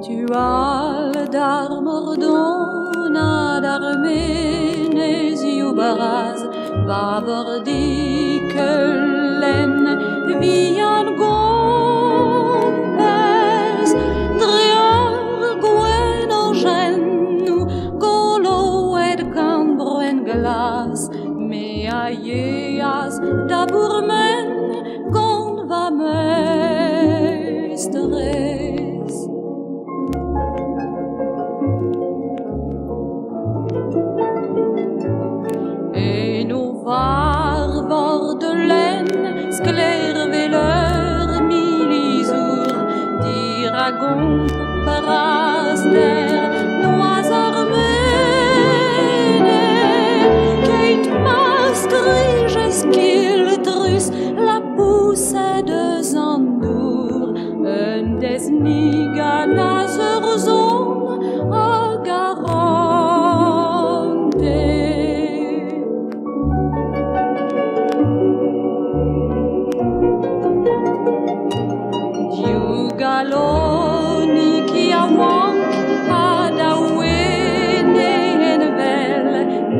Tual dar mordona dar menezi ubaraz va vordi que len vian gompes driar gwen genu golo ed cambro en glas me aieas da burmen gond va meesteres. Et nous var de laine, sklerveleur milizour, diragon paraster, nois armene, keit mastrige skildrus, la pousse de zandour, un des niganas zone à garante. Galoni qui a wank ad awene en vel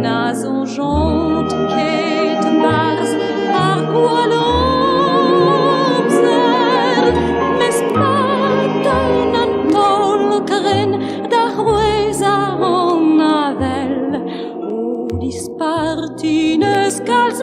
nazon jont ket bars ar gwalomzer mes patan an tol gren da hueza en avel o dispartines calz